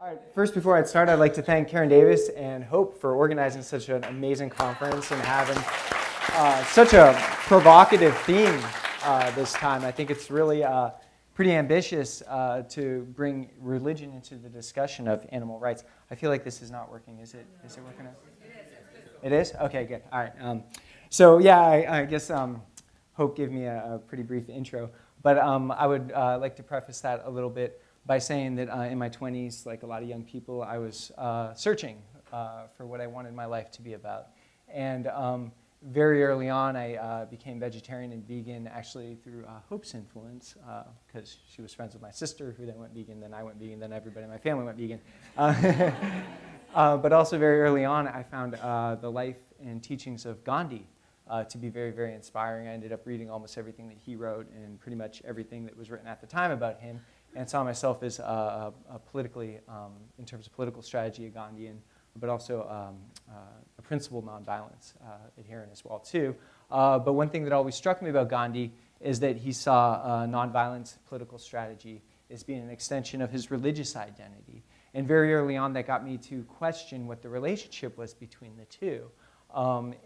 All right, first, before I start, I'd like to thank Karen Davis and Hope for organizing such an amazing conference and having such a provocative theme this time. I think it's really pretty ambitious to bring religion into the discussion of animal rights. I feel like this is not working. Is it working out? It is? Okay, good. All right. So yeah, I guess Hope gave me a pretty brief intro, but I would like to preface that a little bit by saying that in my 20s, like a lot of young people, I was searching for what I wanted my life to be about. And very early on, I became vegetarian and vegan, actually through Hope's influence, because she was friends with my sister, who then went vegan, then I went vegan, then everybody in my family went vegan. But also very early on, I found the life and teachings of Gandhi to be very, very inspiring. I ended up reading almost everything that he wrote and pretty much everything that was written at the time about him, and saw myself as politically, in terms of political strategy, a Gandhian, but also a principled nonviolence adherent as well too. But one thing that always struck me about Gandhi is that he saw nonviolence political strategy as being an extension of his religious identity. And very early on, that got me to question what the relationship was between the two.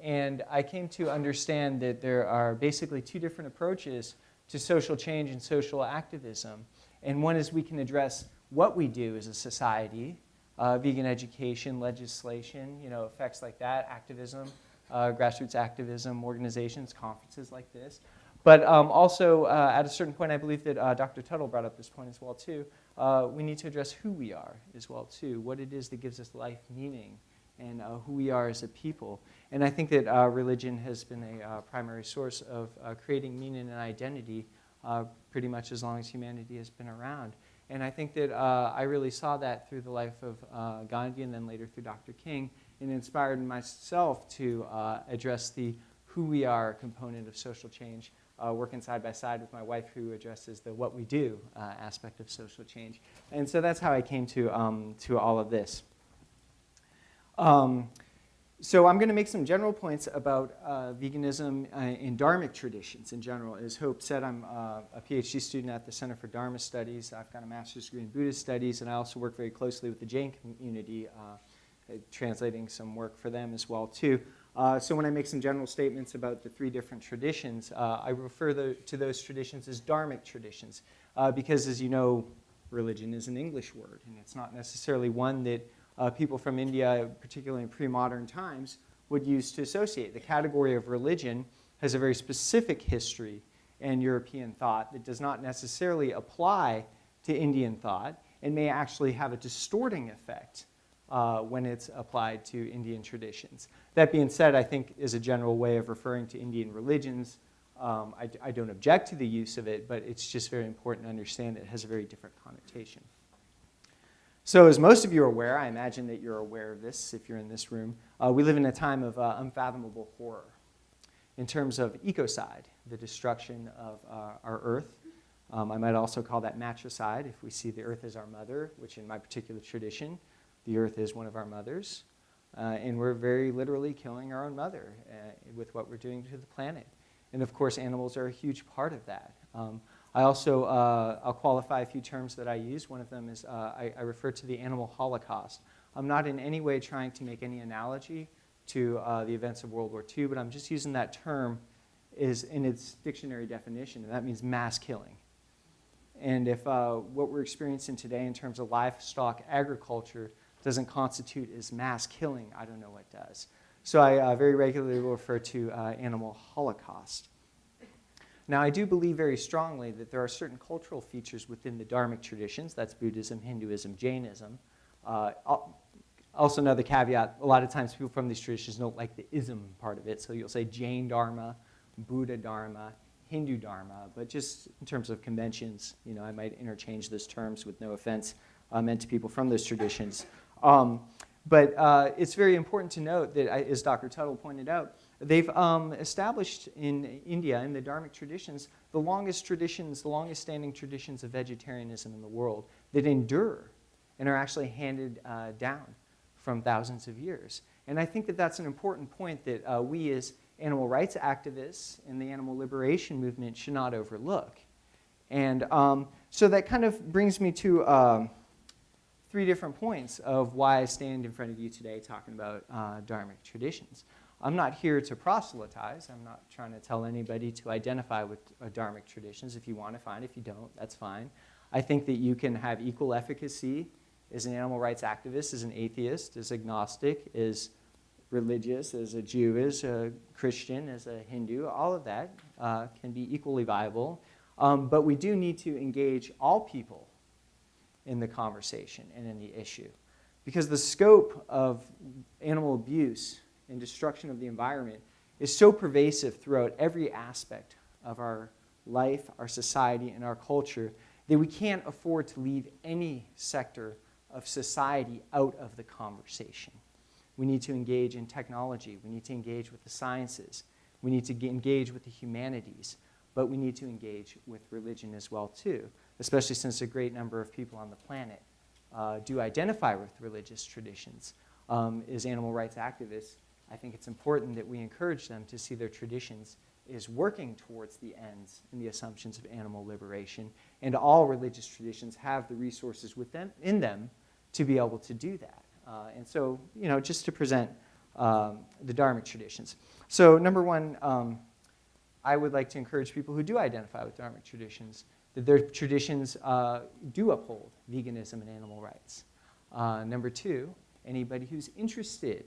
And I came to understand that there are basically two different approaches to social change and social activism. And one is we can address what we do as a society, vegan education, legislation, effects like that, activism, grassroots activism, organizations, conferences like this. But also, at a certain point, I believe that Dr. Tuttle brought up this point as well, too. We need to address who we are as well, too, what it is that gives us life meaning, and who we are as a people. And I think that religion has been a primary source of creating meaning and identity pretty much as long as humanity has been around. And I think that I really saw that through the life of Gandhi and then later through Dr. King, and inspired myself to address the who we are component of social change, working side by side with my wife, who addresses the what we do aspect of social change. And so that's how I came to all of this. So I'm going to make some general points about veganism in Dharmic traditions in general. As Hope said, I'm a PhD student at the Center for Dharma Studies. I've got a master's degree in Buddhist studies, and I also work very closely with the Jain community, translating some work for them as well, too. So when I make some general statements about the three different traditions, I refer to those traditions as Dharmic traditions, because, as you know, religion is an English word, and it's not necessarily one that people from India, particularly in pre-modern times, would use to associate. The category of religion has a very specific history and European thought that does not necessarily apply to Indian thought and may actually have a distorting effect when it's applied to Indian traditions. That being said, I think is a general way of referring to Indian religions. I don't object to the use of it, but it's just very important to understand that it has a very different connotation. So as most of you are aware, I imagine that you're aware of this if you're in this room, we live in a time of unfathomable horror in terms of ecocide, the destruction of our Earth. I might also call that matricide if we see the Earth as our mother, which in my particular tradition, the Earth is one of our mothers. And we're very literally killing our own mother with what we're doing to the planet. And of course, animals are a huge part of that. I also, I'll qualify a few terms that I use. One of them is I refer to the animal holocaust. I'm not in any way trying to make any analogy to the events of World War II, but I'm just using that term in its dictionary definition, and that means mass killing. And if what we're experiencing today in terms of livestock agriculture doesn't constitute as mass killing, I don't know what does. So I very regularly will refer to animal holocaust. Now, I do believe very strongly that there are certain cultural features within the Dharmic traditions, that's Buddhism, Hinduism, Jainism. Also another caveat, a lot of times people from these traditions don't like the ism part of it, so you'll say Jain Dharma, Buddha Dharma, Hindu Dharma, but just in terms of conventions, I might interchange those terms with no offense meant to people from those traditions. But it's very important to note that, as Dr. Tuttle pointed out, they've established in India, in the Dharmic traditions, the longest standing traditions of vegetarianism in the world that endure and are actually handed down from thousands of years. And I think that that's an important point that we as animal rights activists in the animal liberation movement should not overlook. And so that kind of brings me to 3 different points of why I stand in front of you today talking about dharmic traditions. I'm not here to proselytize. I'm not trying to tell anybody to identify with dharmic traditions. If you want to, fine. If you don't, that's fine. I think that you can have equal efficacy as an animal rights activist, as an atheist, as agnostic, as religious, as a Jew, as a Christian, as a Hindu. All of that can be equally viable. But we do need to engage all people in the conversation and in the issue. Because the scope of animal abuse and destruction of the environment is so pervasive throughout every aspect of our life, our society, and our culture that we can't afford to leave any sector of society out of the conversation. We need to engage in technology. We need to engage with the sciences. We need to engage with the humanities. But we need to engage with religion as well, too, especially since a great number of people on the planet do identify with religious traditions. As animal rights activists, I think it's important that we encourage them to see their traditions is working towards the ends and the assumptions of animal liberation, and all religious traditions have the resources in them to be able to do that. And so, just to present the dharmic traditions. So, number one, I would like to encourage people who do identify with dharmic traditions that their traditions do uphold veganism and animal rights. Number two, anybody who's interested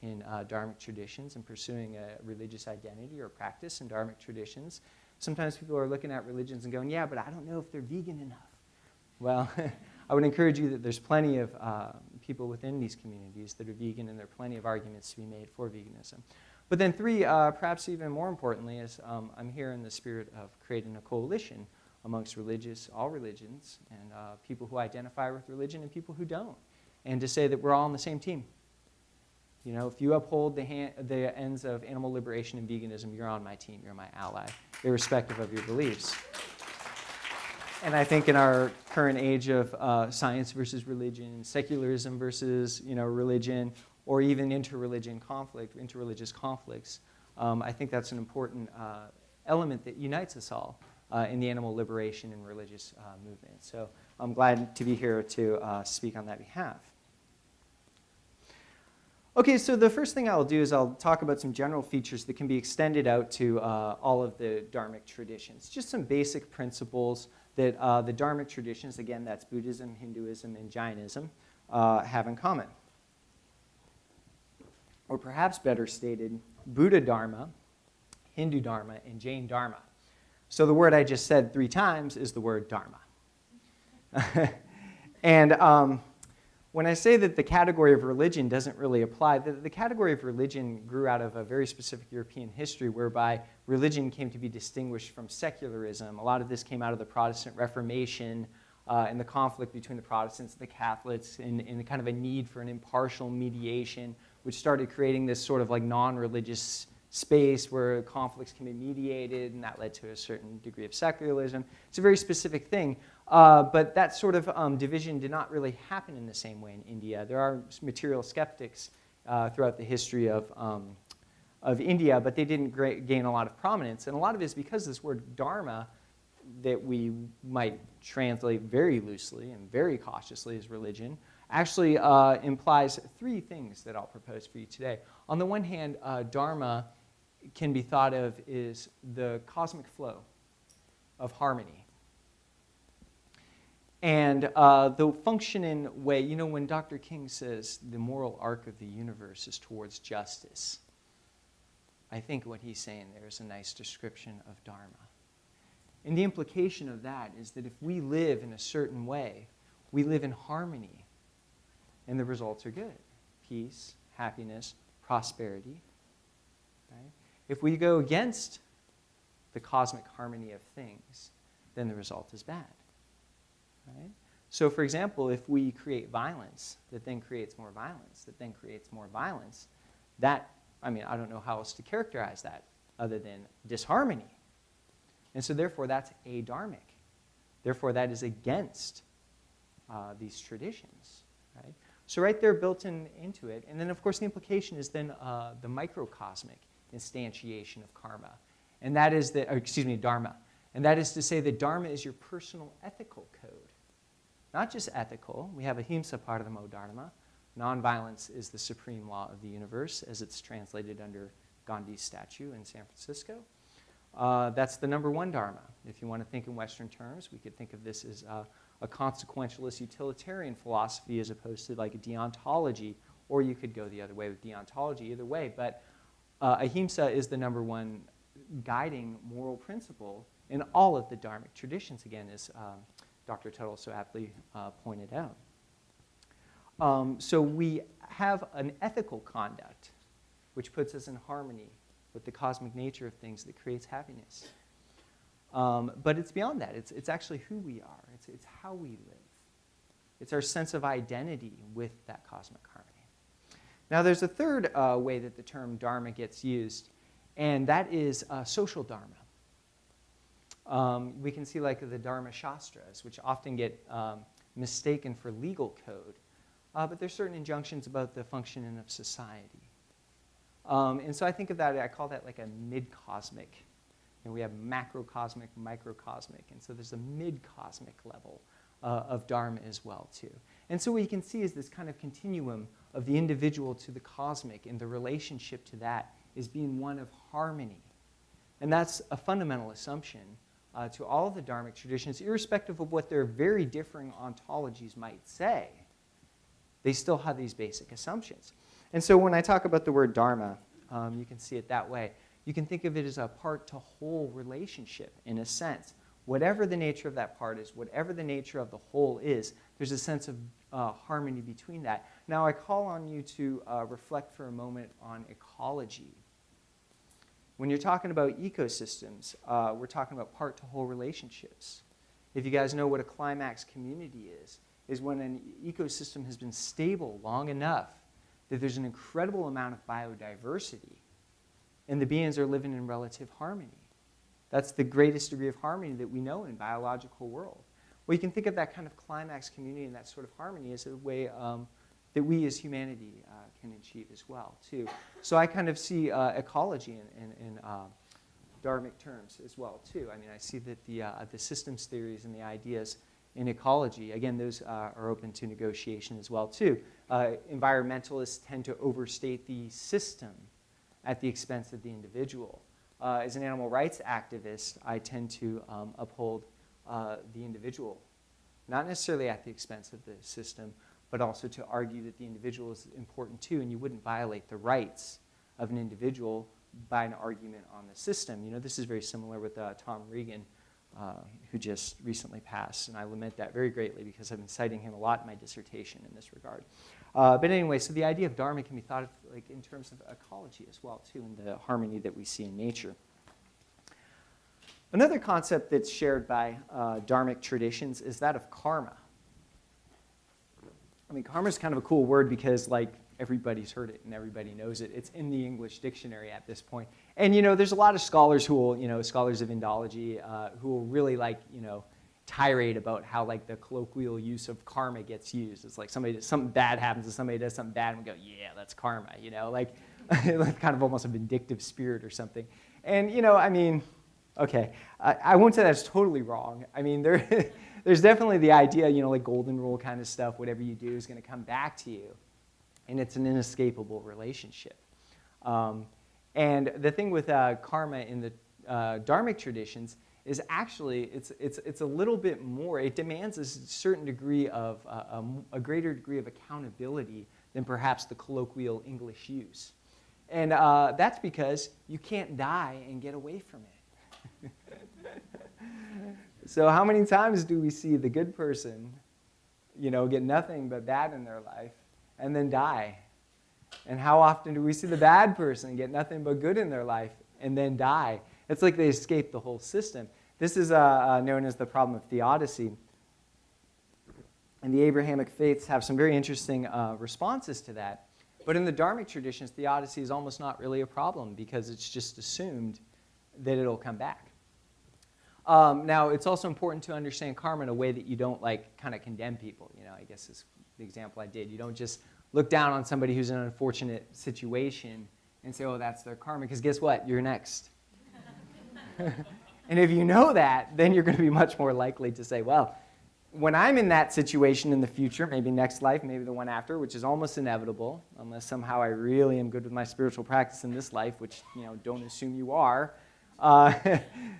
in dharmic traditions and pursuing a religious identity or practice in dharmic traditions. Sometimes people are looking at religions and going, yeah, but I don't know if they're vegan enough. Well, I would encourage you that there's plenty of people within these communities that are vegan, and there are plenty of arguments to be made for veganism. But then 3, perhaps even more importantly, is I'm here in the spirit of creating a coalition amongst all religions, and people who identify with religion and people who don't, and to say that we're all on the same team. If you uphold the ends of animal liberation and veganism, you're on my team, you're my ally, irrespective of your beliefs. And I think in our current age of science versus religion, secularism versus religion, or even interreligious conflicts, I think that's an important element that unites us all in the animal liberation and religious movement. So I'm glad to be here to speak on that behalf. Okay, so the first thing I'll do is I'll talk about some general features that can be extended out to all of the dharmic traditions. Just some basic principles that the dharmic traditions, again, that's Buddhism, Hinduism, and Jainism, have in common. Or perhaps better stated, Buddha Dharma, Hindu Dharma, and Jain Dharma. So the word I just said 3 times is the word Dharma. And when I say that the category of religion doesn't really apply, the category of religion grew out of a very specific European history whereby religion came to be distinguished from secularism. A lot of this came out of the Protestant Reformation and the conflict between the Protestants and the Catholics and kind of a need for an impartial mediation, which started creating this sort of like non-religious space where conflicts can be mediated, and that led to a certain degree of secularism. It's a very specific thing. But that sort of division did not really happen in the same way in India. There are material skeptics throughout the history of India, but they didn't gain a lot of prominence. And a lot of it is because this word dharma, that we might translate very loosely and very cautiously as religion, actually implies 3 things that I'll propose for you today. On the one hand, dharma can be thought of as the cosmic flow of harmony. And the functioning way, when Dr. King says the moral arc of the universe is towards justice, I think what he's saying there is a nice description of dharma. And the implication of that is that if we live in a certain way, we live in harmony, and the results are good. Peace, happiness, prosperity. Right? If we go against the cosmic harmony of things, then the result is bad. Right? So, for example, if we create violence that then creates more violence, that then creates more violence, I don't know how else to characterize that other than disharmony. And so, therefore, that's adharmic. Therefore, that is against these traditions. Right? So, right there, built into it. And then, of course, the implication is then the microcosmic instantiation of karma. And that is dharma. And that is to say that dharma is your personal ethical code. not just ethical. We have ahimsa paramodharma. Dharma. Nonviolence is the supreme law of the universe, as it's translated under Gandhi's statue in San Francisco. That's the number one dharma. If you want to think in Western terms, we could think of this as a consequentialist utilitarian philosophy as opposed to like a deontology, or you could go the other way with deontology, either way. But ahimsa is the number one guiding moral principle in all of the dharmic traditions, again, as Dr. Tuttle so aptly pointed out. So we have an ethical conduct, which puts us in harmony with the cosmic nature of things that creates happiness. But it's beyond that. It's actually who we are. It's how we live. It's our sense of identity with that cosmic harmony. Now, there's a third way that the term dharma gets used, and that is social dharma. We can see like the Dharma Shastras, which often get mistaken for legal code, but there's certain injunctions about the functioning of society. And so I think of that, I call that like a mid-cosmic. And we have macrocosmic, microcosmic, and so there's a mid-cosmic level of dharma as well, too. And so what you can see is this kind of continuum of the individual to the cosmic, and the relationship to that is being one of harmony. And that's a fundamental assumption to all of the dharmic traditions, irrespective of what their very differing ontologies might say. They still have these basic assumptions. And so when I talk about the word dharma, you can see it that way. You can think of it as a part-to-whole relationship, in a sense. Whatever the nature of that part is, whatever the nature of the whole is, there's a sense of harmony between that. Now, I call on you to reflect for a moment on ecology. When you're talking about ecosystems, we're talking about part-to-whole relationships. If you guys know what a climax community is when an ecosystem has been stable long enough that there's an incredible amount of biodiversity, and the beings are living in relative harmony. That's the greatest degree of harmony that we know in biological world. Well, you can think of that kind of climax community and that sort of harmony as a way that we as humanity can achieve as well, too. So I kind of see ecology in dharmic terms as well, too. I mean, I see that the systems theories and the ideas in ecology, again, those are open to negotiation as well, too. Environmentalists tend to overstate the system at the expense of the individual. As an animal rights activist, I tend to uphold the individual, not necessarily at the expense of the system, but also to argue that the individual is important too, and you wouldn't violate the rights of an individual by an argument on the system. You know, this is very similar with Tom Regan, who just recently passed, and I lament that very greatly because I've been citing him a lot in my dissertation in this regard. But anyway, so the idea of dharma can be thought of like in terms of ecology as well, too, and the harmony that we see in nature. Another concept that's shared by dharmic traditions is that of karma. I mean, karma is kind of a cool word because, like, everybody's heard it and everybody knows it. It's in the English dictionary at this point. And, you know, there's a lot of scholars who will, you know, scholars of Indology, who will really, like, you know, tirade about how, like, the colloquial use of karma gets used. It's like something bad happens and somebody does something bad and we go, yeah, that's karma, you know, like kind of almost a vindictive spirit or something. And, you know, I mean, okay, I won't say that's totally wrong. I mean, there's definitely the idea, you know, like golden rule kind of stuff, whatever you do is going to come back to you. And it's an inescapable relationship. And the thing with karma in the dharmic traditions is actually, it's a little bit more, it demands a certain degree of, a greater degree of accountability than perhaps the colloquial English use. And that's because you can't die and get away from it. So how many times do we see the good person, you know, get nothing but bad in their life and then die? And how often do we see the bad person get nothing but good in their life and then die? It's like they escape the whole system. This is known as the problem of theodicy. And the Abrahamic faiths have some very interesting responses to that. But in the dharmic traditions, theodicy is almost not really a problem because it's just assumed that it'll come back. Now, it's also important to understand karma in a way that you don't, like, kind of condemn people. You know, I guess is the example I did. You don't just look down on somebody who's in an unfortunate situation and say, oh, that's their karma, because guess what? You're next. And if you know that, then you're going to be much more likely to say, well, when I'm in that situation in the future, maybe next life, maybe the one after, which is almost inevitable, unless somehow I really am good with my spiritual practice in this life, which, don't assume you are,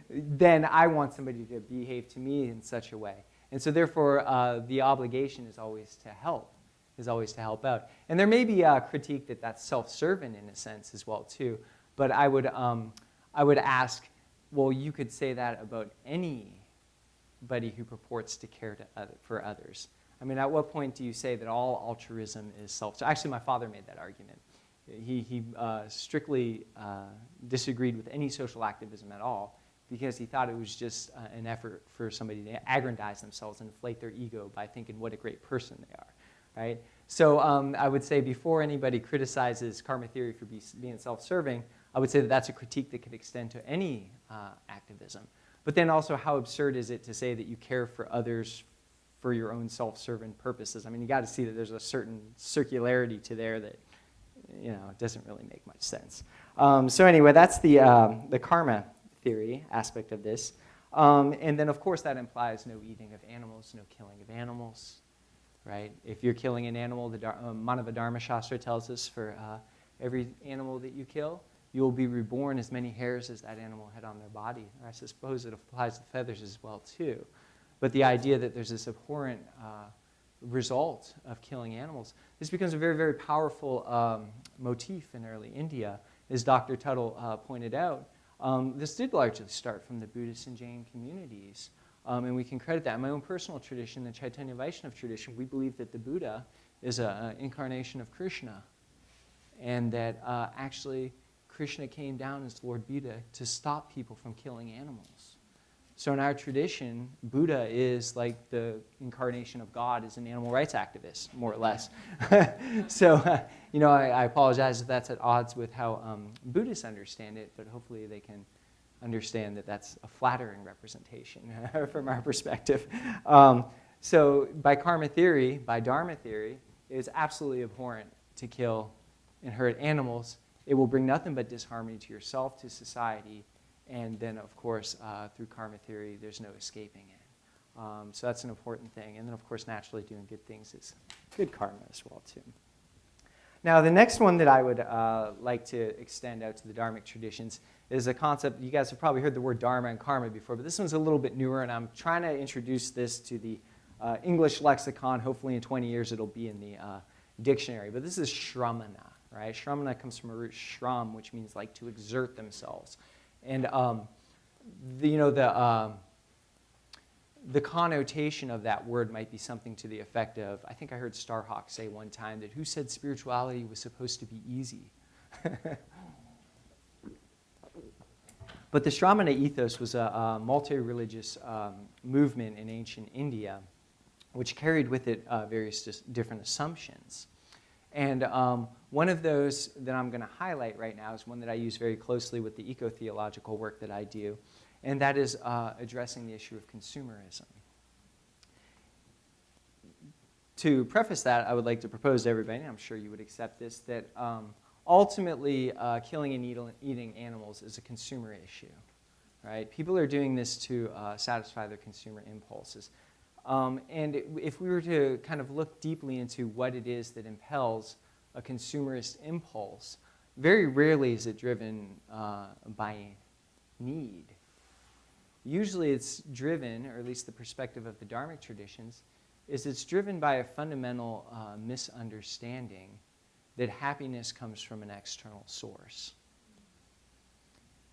then I want somebody to behave to me in such a way. And so therefore, the obligation is always to help out. And there may be a critique that that's self-serving in a sense as well, too. But I would ask, well, you could say that about anybody who purports to care for others. I mean, at what point do you say that all altruism is self-serving? Actually, my father made that argument. He strictly disagreed with any social activism at all because he thought it was just an effort for somebody to aggrandize themselves and inflate their ego by thinking what a great person they are. Right? So I would say before anybody criticizes karma theory for being self-serving, I would say that that's a critique that could extend to any activism. But then also, how absurd is it to say that you care for others for your own self-serving purposes? I mean, you got to see that there's a certain circularity to there that, it doesn't really make much sense. So anyway, that's the karma theory aspect of this. And then, of course, that implies no eating of animals, no killing of animals. Right? If you're killing an animal, the Manava Dharma Shastra tells us for every animal that you kill, you will be reborn as many hairs as that animal had on their body. And I suppose it applies to feathers as well, too. But the idea that there's this abhorrent result of killing animals, this becomes a very, very powerful motif in early India. As Dr. Tuttle pointed out, this did largely start from the Buddhist and Jain communities. And we can credit that. In my own personal tradition, the Chaitanya Vaishnava tradition, we believe that the Buddha is an incarnation of Krishna. And that actually Krishna came down as Lord Buddha to stop people from killing animals. So in our tradition, Buddha is like the incarnation of God as an animal rights activist, more or less. So, I apologize if that's at odds with how Buddhists understand it, but hopefully they can understand that that's a flattering representation from our perspective. So by karma theory, by dharma theory, it is absolutely abhorrent to kill and hurt animals. It will bring nothing but disharmony to yourself, to society, and then, of course, through karma theory, there's no escaping it. So that's an important thing. And then, of course, naturally doing good things is good karma as well, too. Now, the next one that I would like to extend out to the Dharmic traditions is a concept. You guys have probably heard the word dharma and karma before, but this one's a little bit newer, and I'm trying to introduce this to the English lexicon. Hopefully in 20 years it'll be in the dictionary. But this is shramana, right? Shramana comes from a root shram, which means like to exert themselves. And the connotation of that word might be something to the effect of, I think I heard Starhawk say one time that who said spirituality was supposed to be easy? But the Shramana ethos was a multi-religious movement in ancient India, which carried with it various different assumptions. And one of those that I'm going to highlight right now is one that I use very closely with the eco-theological work that I do, and that is addressing the issue of consumerism. To preface that, I would like to propose to everybody, and I'm sure you would accept this, that ultimately killing and eating animals is a consumer issue. Right? People are doing this to satisfy their consumer impulses. And if we were to kind of look deeply into what it is that impels a consumerist impulse, very rarely is it driven by need. Usually it's driven, or at least the perspective of the Dharmic traditions, is it's driven by a fundamental misunderstanding that happiness comes from an external source.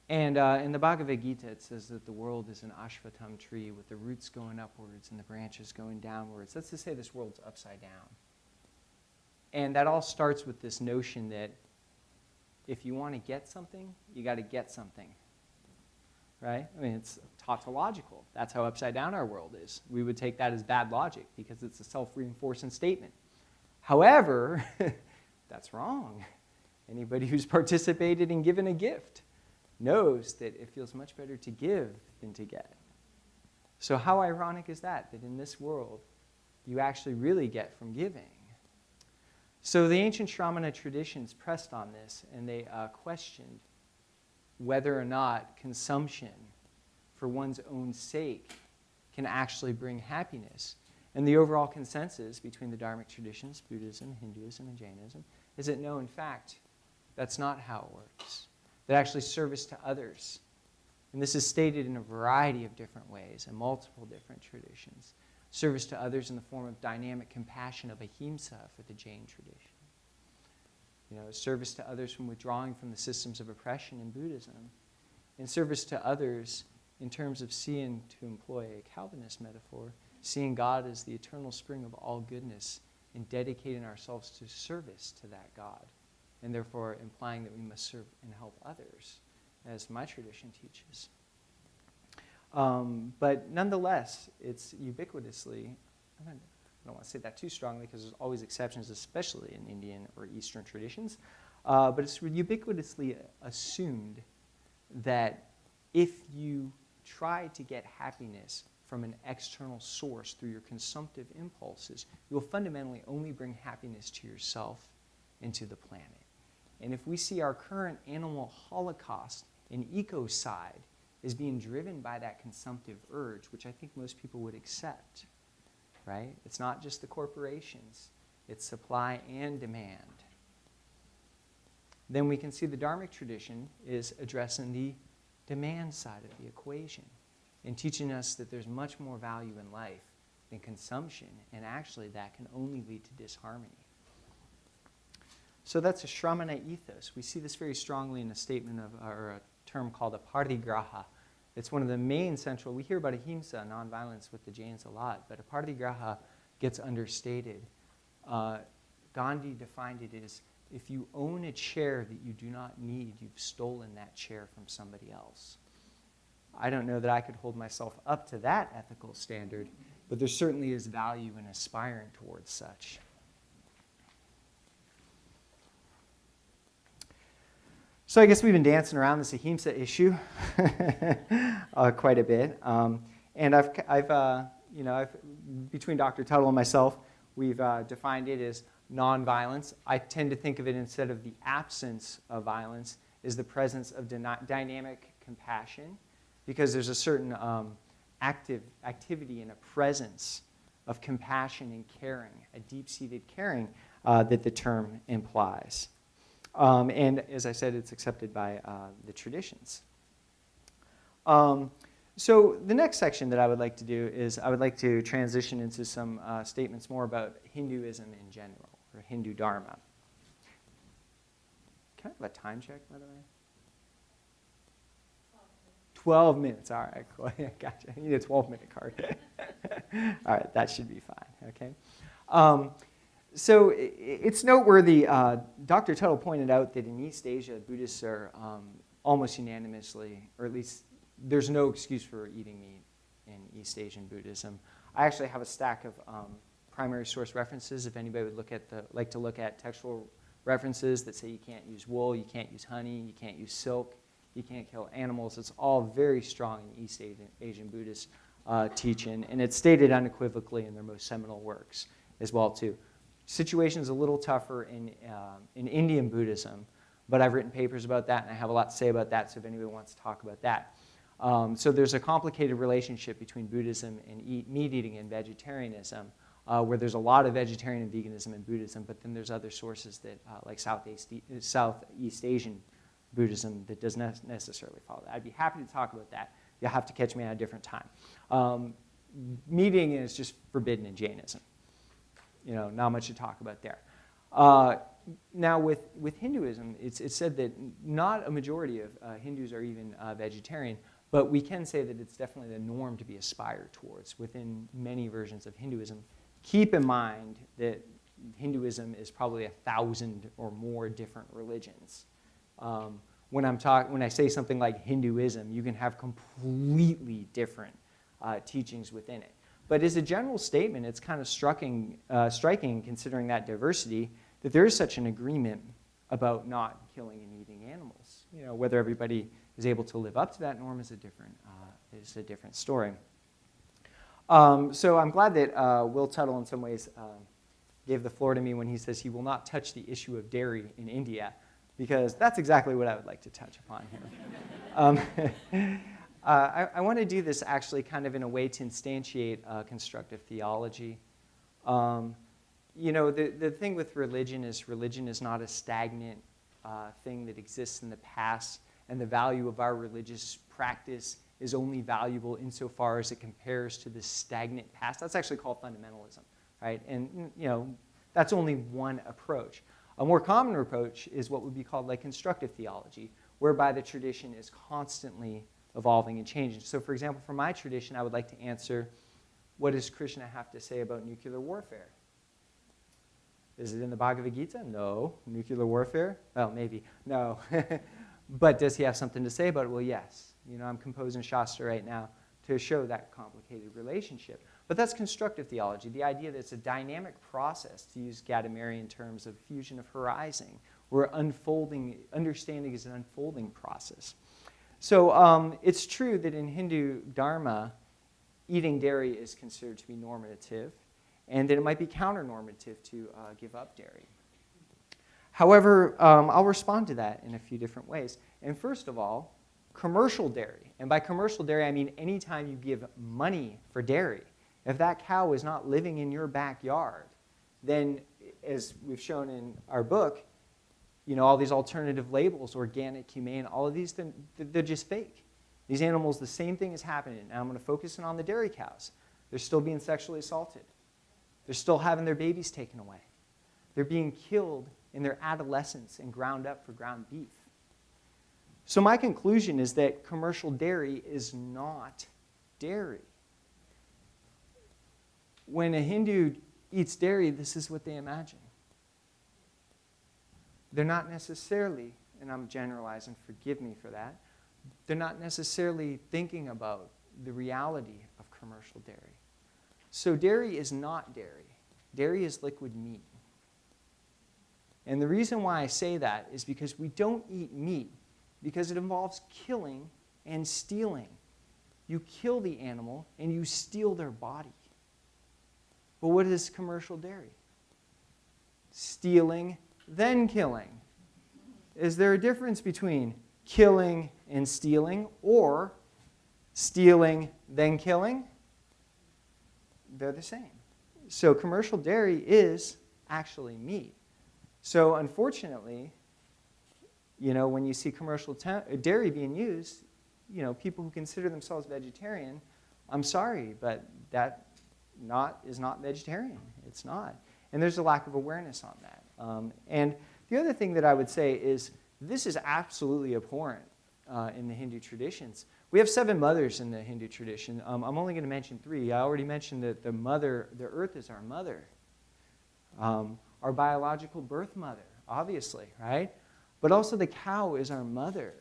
And in the Bhagavad Gita, it says that the world is an ashvatam tree with the roots going upwards and the branches going downwards. That's to say this world's upside down. And that all starts with this notion that if you want to get something, you got to get something. Right? I mean, it's tautological. That's how upside down our world is. We would take that as bad logic because it's a self-reinforcing statement. However, that's wrong. Anybody who's participated in giving a gift knows that it feels much better to give than to get. So how ironic is that in this world you actually really get from giving? So the ancient Shramana traditions pressed on this, and they questioned whether or not consumption for one's own sake can actually bring happiness. And the overall consensus between the Dharmic traditions, Buddhism, Hinduism, and Jainism, is that no, in fact, that's not how it works. That actually service to others, and this is stated in a variety of different ways in multiple different traditions. Service to others in the form of dynamic compassion of ahimsa for the Jain tradition. Service to others from withdrawing from the systems of oppression in Buddhism. And service to others in terms of seeing, to employ a Calvinist metaphor, seeing God as the eternal spring of all goodness and dedicating ourselves to service to that God. And therefore implying that we must serve and help others, as my tradition teaches. But nonetheless, it's ubiquitously, I don't want to say that too strongly because there's always exceptions, especially in Indian or Eastern traditions, but it's ubiquitously assumed that if you try to get happiness from an external source through your consumptive impulses, you'll fundamentally only bring happiness to yourself and to the planet. And if we see our current animal holocaust and ecocide as being driven by that consumptive urge, which I think most people would accept, right? It's not just the corporations, it's supply and demand. Then we can see the Dharmic tradition is addressing the demand side of the equation and teaching us that there's much more value in life than consumption, and actually that can only lead to disharmony. So that's a Shramana ethos. We see this very strongly in a statement of, or a term called a parigraha. It's one of the main central, we hear about ahimsa, nonviolence with the Jains a lot, but a parigraha gets understated. Gandhi defined it as, if you own a chair that you do not need, you've stolen that chair from somebody else. I don't know that I could hold myself up to that ethical standard, but there certainly is value in aspiring towards such. So I guess we've been dancing around this ahimsa issue quite a bit, and I've between Dr. Tuttle and myself, we've defined it as nonviolence. I tend to think of it, instead of the absence of violence, is the presence of dynamic compassion, because there's a certain activity and a presence of compassion and caring, a deep-seated caring that the term implies. And as I said, it's accepted by the traditions. So the next section that I would like to do is I would like to transition into some statements more about Hinduism in general, or Hindu Dharma. Can I have a time check, by the way? 12 minutes. All right, cool. Gotcha. I need a 12-minute card. All right, that should be fine. Okay. So it's noteworthy, Dr. Tuttle pointed out that in East Asia, Buddhists are almost unanimously, or at least there's no excuse for eating meat in East Asian Buddhism. I actually have a stack of primary source references if anybody would like to look at textual references that say you can't use wool, you can't use honey, you can't use silk, you can't kill animals. It's all very strong in East Asian Buddhist teaching, and it's stated unequivocally in their most seminal works as well too. Situation's a little tougher in Indian Buddhism, but I've written papers about that, and I have a lot to say about that, so if anybody wants to talk about that. So there's a complicated relationship between Buddhism and meat-eating and vegetarianism, where there's a lot of vegetarian and veganism in Buddhism, but then there's other sources that, like Southeast Asian Buddhism, that does not necessarily follow that. I'd be happy to talk about that. You'll have to catch me at a different time. Meat-eating is just forbidden in Jainism. Not much to talk about there. Now, with Hinduism, it's said that not a majority of Hindus are even vegetarian, but we can say that it's definitely the norm to be aspired towards within many versions of Hinduism. Keep in mind that Hinduism is probably 1,000 or more different religions. When I say something like Hinduism, you can have completely different teachings within it. But as a general statement, it's kind of striking considering that diversity, that there is such an agreement about not killing and eating animals. Whether everybody is able to live up to that norm is a different story. So I'm glad that Will Tuttle in some ways gave the floor to me when he says he will not touch the issue of dairy in India, because that's exactly what I would like to touch upon here. I want to do this actually kind of in a way to instantiate constructive theology The thing with religion is not a stagnant thing that exists in the past, and the value of our religious practice is only valuable insofar as it compares to the stagnant past. That's actually called fundamentalism, right? And that's only one approach. A more common approach is what would be called like constructive theology, whereby the tradition is constantly evolving and changing. So for example, for my tradition, I would like to answer, what does Krishna have to say about nuclear warfare? Is it in the Bhagavad Gita? No. Nuclear warfare? Well, maybe. No. But does he have something to say about it? Well, yes. I'm composing Shastra right now to show that complicated relationship. But that's constructive theology, the idea that it's a dynamic process, to use Gadamerian terms of fusion of horizon, where understanding is an unfolding process. So it's true that in Hindu Dharma, eating dairy is considered to be normative, and that it might be counter-normative to give up dairy. However, I'll respond to that in a few different ways. And first of all, commercial dairy. And by commercial dairy, I mean anytime you give money for dairy. If that cow is not living in your backyard, then, as we've shown in our book, all these alternative labels, organic, humane, all of these, they're just fake. These animals, the same thing is happening. And I'm going to focus in on the dairy cows. They're still being sexually assaulted. They're still having their babies taken away. They're being killed in their adolescence and ground up for ground beef. So my conclusion is that commercial dairy is not dairy. When a Hindu eats dairy, this is what they imagine. They're not necessarily, and I'm generalizing, forgive me for that, they're not necessarily thinking about the reality of commercial dairy. So dairy is not dairy. Dairy is liquid meat. And the reason why I say that is because we don't eat meat because it involves killing and stealing. You kill the animal and you steal their body. But what is commercial dairy? Stealing, then killing. Is there a difference between killing and stealing, or stealing, then killing? They're the same. So commercial dairy is actually meat. So unfortunately, when you see commercial dairy being used, people who consider themselves vegetarian, I'm sorry, but that is not vegetarian. It's not. And there's a lack of awareness on that. And the other thing that I would say is this is absolutely abhorrent in the Hindu traditions. We have 7 mothers in the Hindu tradition. I'm only going to mention 3. I already mentioned that the earth is our mother. Our biological birth mother, obviously, right? But also the cow is our mother.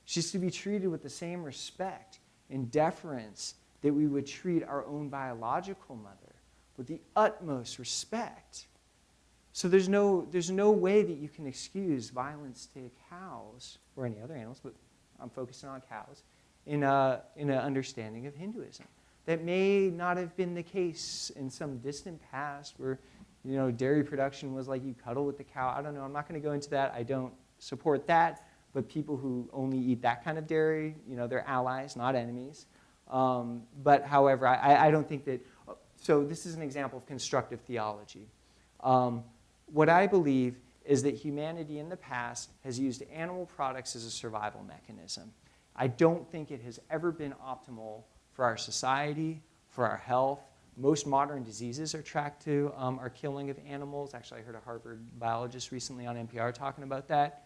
She's to be treated with the same respect and deference that we would treat our own biological mother, with the utmost respect. So there's no way that you can excuse violence to cows or any other animals, but I'm focusing on cows, in an understanding of Hinduism. That may not have been the case in some distant past where dairy production was like you cuddle with the cow. I don't know. I'm not going to go into that. I don't support that. But people who only eat that kind of dairy, they're allies, not enemies. But however, I don't think that. So this is an example of constructive theology. What I believe is that humanity in the past has used animal products as a survival mechanism. I don't think it has ever been optimal for our society, for our health. Most modern diseases are tracked to our killing of animals. Actually, I heard a Harvard biologist recently on NPR talking about that.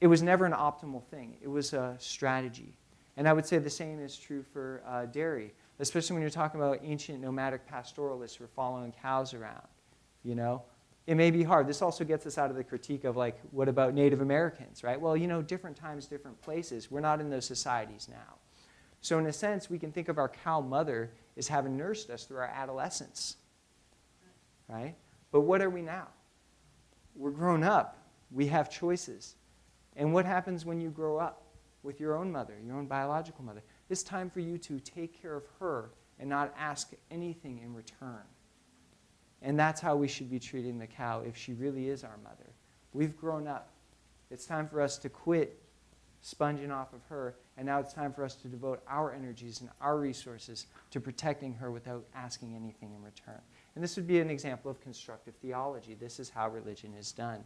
It was never an optimal thing. It was a strategy. And I would say the same is true for dairy, especially when you're talking about ancient nomadic pastoralists who are following cows around. It may be hard. This also gets us out of the critique of, like, what about Native Americans, right? Well, different times, different places. We're not in those societies now. So in a sense, we can think of our cow mother as having nursed us through our adolescence, right? But what are we now? We're grown up. We have choices. And what happens when you grow up with your own mother, your own biological mother? It's time for you to take care of her and not ask anything in return. And that's how we should be treating the cow if she really is our mother. We've grown up. It's time for us to quit sponging off of her, and now it's time for us to devote our energies and our resources to protecting her without asking anything in return. And this would be an example of constructive theology. This is how religion is done,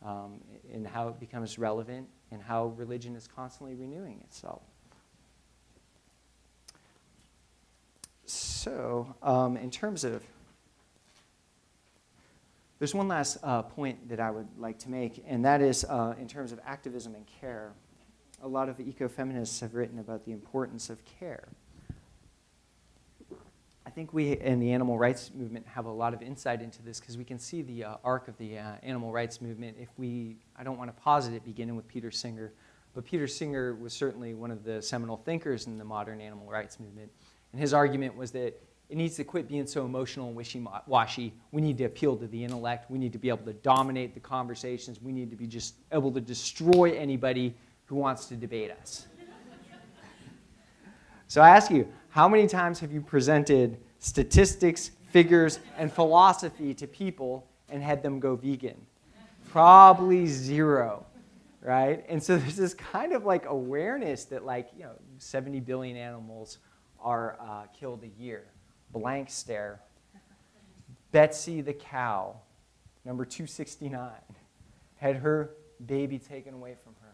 and how it becomes relevant, and how religion is constantly renewing itself. So, in terms of, there's one last point that I would like to make, and that is in terms of activism and care. A lot of ecofeminists have written about the importance of care. I think we in the animal rights movement have a lot of insight into this because we can see the arc of the animal rights movement. I don't want to posit it beginning with Peter Singer, but Peter Singer was certainly one of the seminal thinkers in the modern animal rights movement. And his argument was that it needs to quit being so emotional and wishy-washy. We need to appeal to the intellect. We need to be able to dominate the conversations. We need to be just able to destroy anybody who wants to debate us. So I ask you, how many times have you presented statistics, figures, and philosophy to people and had them go vegan? Probably zero, right? And so there's this kind of like awareness that 70 billion animals are killed a year. Blank stare. Betsy the cow, number 269, had her baby taken away from her.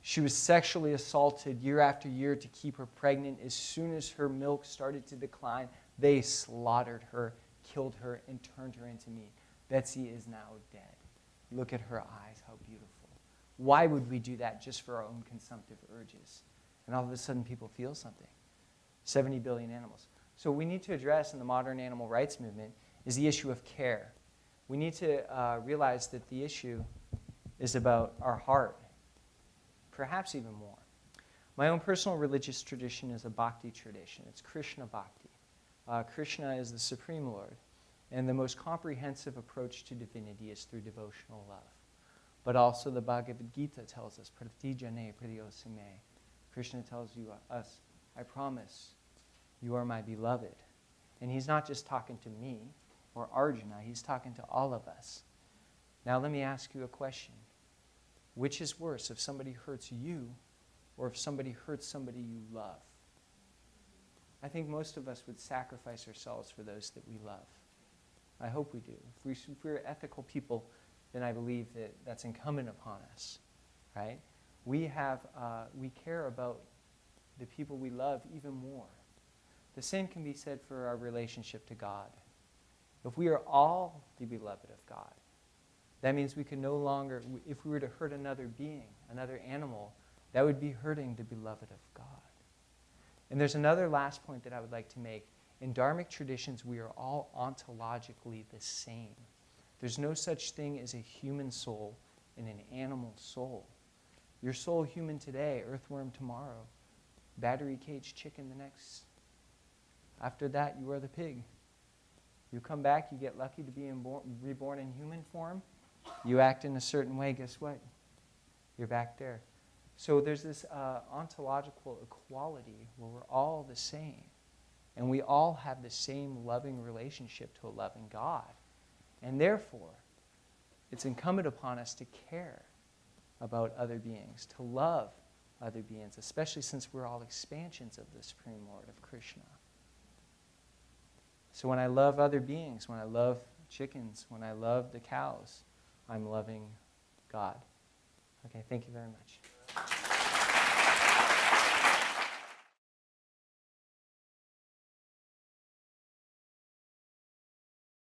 She was sexually assaulted year after year to keep her pregnant. As soon as her milk started to decline, they slaughtered her, killed her, and turned her into meat. Betsy is now dead. Look at her eyes, how beautiful. Why would we do that just for our own consumptive urges? And all of a sudden people feel something. 70 billion animals. So what we need to address in the modern animal rights movement is the issue of care. We need to realize that the issue is about our heart, perhaps even more. My own personal religious tradition is a bhakti tradition. It's Krishna bhakti. Krishna is the Supreme Lord, and the most comprehensive approach to divinity is through devotional love. But also the Bhagavad Gita tells us, Pratijane Pradiyosime. Krishna tells us, I promise you are my beloved. And he's not just talking to me or Arjuna, he's talking to all of us. Now let me ask you a question. Which is worse, if somebody hurts you or if somebody hurts somebody you love? I think most of us would sacrifice ourselves for those that we love. I hope we do. If we're ethical people, then I believe that that's incumbent upon us, right? We care about the people we love even more. The same can be said for our relationship to God. If we are all the beloved of God, that means we can no longer, if we were to hurt another being, another animal, that would be hurting the beloved of God. And there's another last point that I would like to make. In Dharmic traditions, we are all ontologically the same. There's no such thing as a human soul and an animal soul. Your soul human today, earthworm tomorrow, battery cage chicken the next. After that, you are the pig. You come back, you get lucky to be reborn in human form. You act in a certain way, guess what? You're back there. So there's this ontological equality where we're all the same. And we all have the same loving relationship to a loving God. And therefore, it's incumbent upon us to care about other beings, to love other beings, especially since we're all expansions of the Supreme Lord of Krishna. So when I love other beings, when I love chickens, when I love the cows, I'm loving God. Okay, thank you very much.